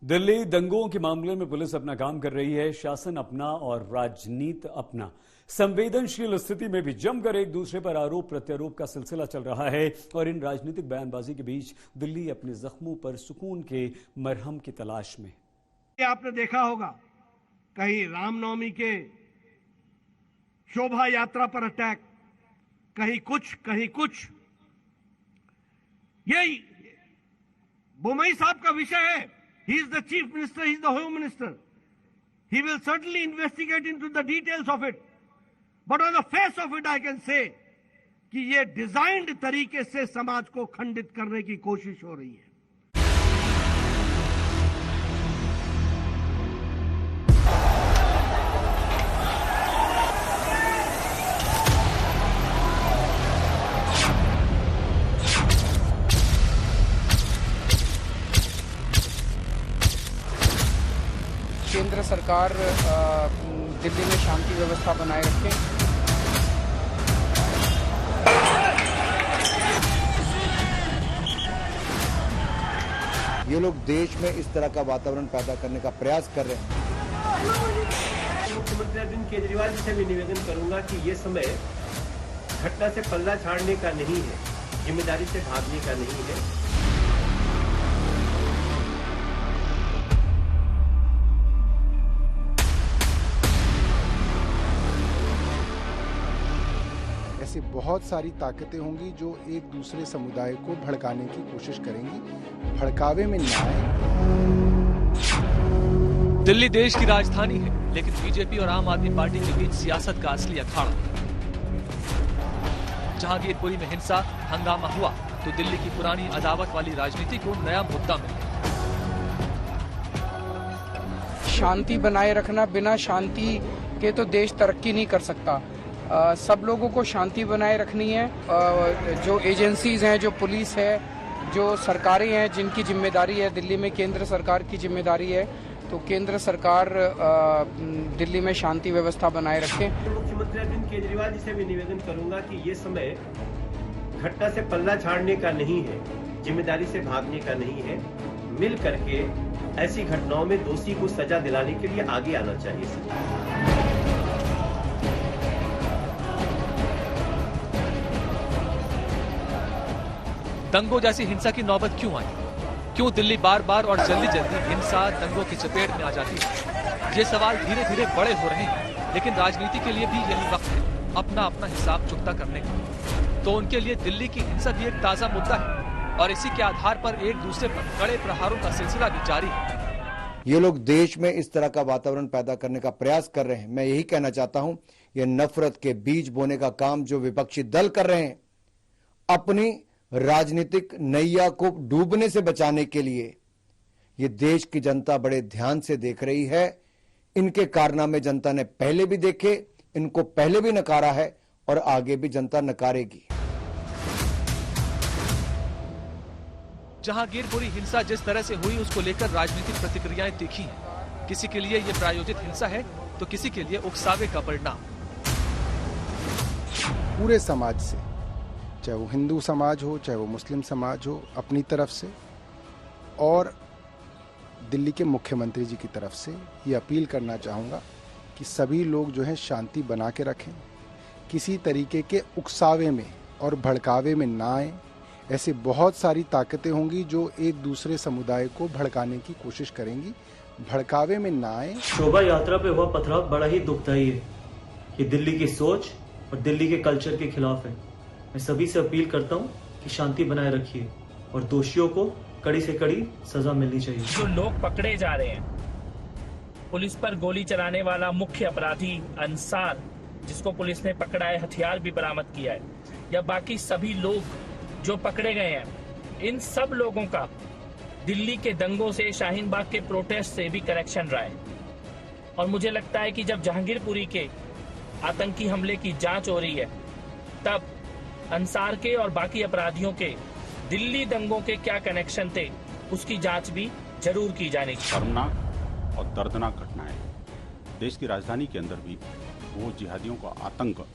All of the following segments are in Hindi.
दिल्ली दंगों के मामले में पुलिस अपना काम कर रही है, शासन अपना और राजनीति अपना। संवेदनशील स्थिति में भी जमकर एक दूसरे पर आरोप प्रत्यारोप का सिलसिला चल रहा है और इन राजनीतिक बयानबाजी के बीच दिल्ली अपने जख्मों पर सुकून के मरहम की तलाश में। आपने देखा होगा कहीं रामनवमी के शोभा यात्रा पर अटैक, कहीं कुछ। यही बोमई साहब का विषय है। He is the chief minister, he is the home minister. He will certainly investigate into the details of it. But on the face of it, I can say कि ये डिजाइन्ड तरीके से समाज को खंडित करने की कोशिश हो रही है। केंद्र सरकार दिल्ली में शांति व्यवस्था बनाए रखे। ये लोग देश में इस तरह का वातावरण पैदा करने का प्रयास कर रहे हैं। मुख्यमंत्री अरविंद केजरीवाल जी से भी निवेदन करूंगा कि ये समय घटना से पल्ला झाड़ने का नहीं है, जिम्मेदारी से भागने का नहीं है। ऐसी बहुत सारी ताकतें होंगी जो एक दूसरे समुदाय को भड़काने की कोशिश करेंगी, भड़कावे में ना आए। दिल्ली देश की राजधानी है, लेकिन बीजेपी और आम आदमी पार्टी के बीच सियासत का असली अखाड़ा। जहांगीरपुरी में हिंसा हंगामा हुआ तो दिल्ली की पुरानी अदावत वाली राजनीति को नया मुद्दा मिला। शांति बनाए रखना, बिना शांति के तो देश तरक्की नहीं कर सकता। सब लोगों को शांति बनाए रखनी है। जो एजेंसीज हैं, जो पुलिस है, जो सरकारें हैं, जिनकी जिम्मेदारी है, दिल्ली में केंद्र सरकार की जिम्मेदारी है, तो केंद्र सरकार दिल्ली में शांति व्यवस्था बनाए रखे। मुख्यमंत्री अरविंद केजरीवाल जी से भी निवेदन करूंगा कि ये समय घटना से पल्ला झाड़ने का नहीं है, जिम्मेदारी से भागने का नहीं है। मिल करके ऐसी घटनाओं में दोषी को सजा दिलाने के लिए आगे आना चाहिए। दंगों जैसी हिंसा की नौबत क्यों आई? क्यों दिल्ली बार बार और जल्दी हिंसा दंगों की चपेट में आ जाती है? ये सवाल धीरे धीरे बड़े हो रहे हैं, लेकिन राजनीति के लिए भी यही वक्त है अपना अपना हिसाब चुकता करने का। तो उनके लिए दिल्ली की हिंसा भी एक ताजा मुद्दा है और इसी के आधार पर एक दूसरे पर कड़े प्रहारों का सिलसिला भी जारी है। ये लोग देश में इस तरह का वातावरण पैदा करने का प्रयास कर रहे हैं। मैं यही कहना चाहता हूं, ये नफरत के बीज बोने का काम जो विपक्षी दल कर रहे हैं, अपनी राजनीतिक नैया को डूबने से बचाने के लिए ये देश की जनता बड़े ध्यान से देख रही है। इनके कारनामे जनता ने पहले भी देखे, इनको पहले भी नकारा है और आगे भी जनता नकारेगी। जहांगीरपुरी हिंसा जिस तरह से हुई उसको लेकर राजनीतिक प्रतिक्रियाएं तीखी हैं। किसी के लिए ये प्रायोजित हिंसा है तो किसी के लिए उकसावे का परिणाम। पूरे समाज से, चाहे वो हिंदू समाज हो, चाहे वो मुस्लिम समाज हो, अपनी तरफ से और दिल्ली के मुख्यमंत्री जी की तरफ से ये अपील करना चाहूँगा कि सभी लोग जो है शांति बना के रखें, किसी तरीके के उकसावे में और भड़कावे में ना आए। ऐसी बहुत सारी ताकतें होंगी जो एक दूसरे समुदाय को भड़काने की कोशिश करेंगी, भड़कावे में ना आए। शोभा यात्रा पे हुआ पथराव बड़ा ही दुखदायी है। ये दिल्ली की सोच और दिल्ली के कल्चर के खिलाफ है। मैं सभी से अपील करता हूँ कि शांति बनाए रखिए और दोषियों को कड़ी से कड़ी सजा मिलनी चाहिए। जो लोग पकड़े जा रहे हैं, पुलिस पर गोली चलाने वाला मुख्य अपराधी अंसार, जिसको पुलिस ने पकड़ा है, हथियार भी बरामद किया है, या बाकी सभी लोग जो पकड़े गए हैं, इन सब लोगों का दिल्ली के दंगों से, शाहीन बाग के प्रोटेस्ट से भी कनेक्शन रहा है। और मुझे लगता है कि जब जहांगीरपुरी के आतंकी हमले की जांच हो रही है, तब अंसार के और बाकी अपराधियों के दिल्ली दंगों के क्या कनेक्शन थे, उसकी जांच भी जरूर की जानी चाहिए। शर्मनाक और दर्दनाक घटनाएं देश की राजधानी के अंदर भी वो जिहादियों का आतंक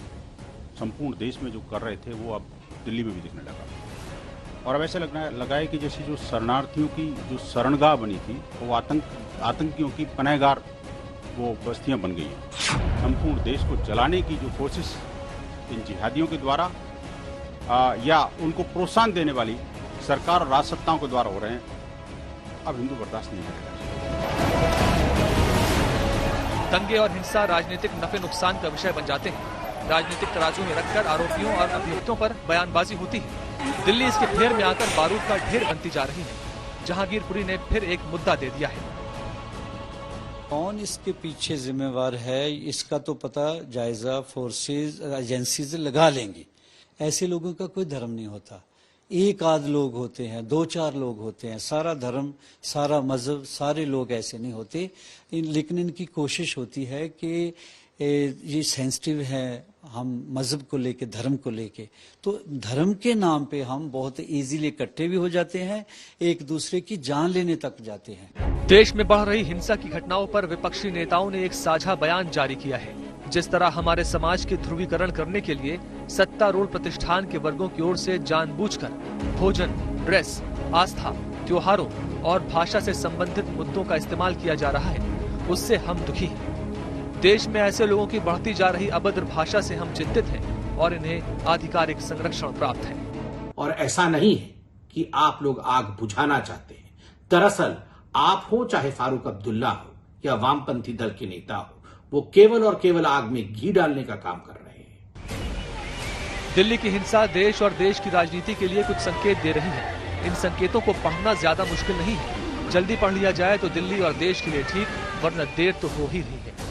संपूर्ण देश में जो कर रहे थे वो अब दिल्ली में भी दिखने लगा। और अब ऐसे लगा है कि जैसे जो शरणार्थियों की जो शरणगाह बनी थी वो आतंकियों की पनाहगार वो बस्तियां बन गई हैं। संपूर्ण देश को जलाने की जो कोशिश इन जिहादियों के द्वारा या उनको प्रोत्साहन देने वाली सरकार और राज सत्ताओं के द्वारा हो रहे हैं, अब हिंदू बर्दाश्त नहीं करेगा। दंगे और हिंसा राजनीतिक नफे नुकसान का विषय बन जाते हैं। राजनीतिक तराजू में रखकर आरोपियों और अभियुक्तों पर बयानबाजी होती है। दिल्ली इसके फेर में आकर बारूद का ढेर बनती जा रही है। जहांगीरपुरी ने फिर एक मुद्दा दे दिया है। कौन इसके पीछे जिम्मेवार है इसका तो पता जायजा फोर्सेज एजेंसीज लगा लेंगी। ऐसे लोगों का कोई धर्म नहीं होता। एक आध लोग होते हैं, 2-4 लोग होते हैं। सारा धर्म, सारा मजहब, सारे लोग ऐसे नहीं होते। लेकिन इनकी कोशिश होती है कि ये सेंसिटिव है हम मजहब को लेके, धर्म को लेके, तो धर्म के नाम पे हम बहुत इजीली इकट्ठे भी हो जाते हैं, एक दूसरे की जान लेने तक जाते हैं। देश में बढ़ रही हिंसा की घटनाओं पर विपक्षी नेताओं ने एक साझा बयान जारी किया है। जिस तरह हमारे समाज के ध्रुवीकरण करने के लिए सत्तारूढ़ प्रतिष्ठान के वर्गों की ओर से जानबूझकर भोजन, ड्रेस, आस्था, त्योहारों और भाषा से संबंधित मुद्दों का इस्तेमाल किया जा रहा है, उससे हम दुखी हैं। देश में ऐसे लोगों की बढ़ती जा रही अभद्र भाषा से हम चिंतित हैं और इन्हें आधिकारिक संरक्षण प्राप्त है। और ऐसा नहीं है कि आप लोग आग बुझाना चाहते हैं। दरअसल आप हो चाहे फारूक अब्दुल्ला हो या वामपंथी दल के नेता हो, वो केवल और केवल आग में घी डालने का काम कर रहे हैं। दिल्ली की हिंसा देश और देश की राजनीति के लिए कुछ संकेत दे रही है। इन संकेतों को पढ़ना ज्यादा मुश्किल नहीं है। जल्दी पढ़ लिया जाए तो दिल्ली और देश के लिए ठीक, वरना देर तो हो ही रही है।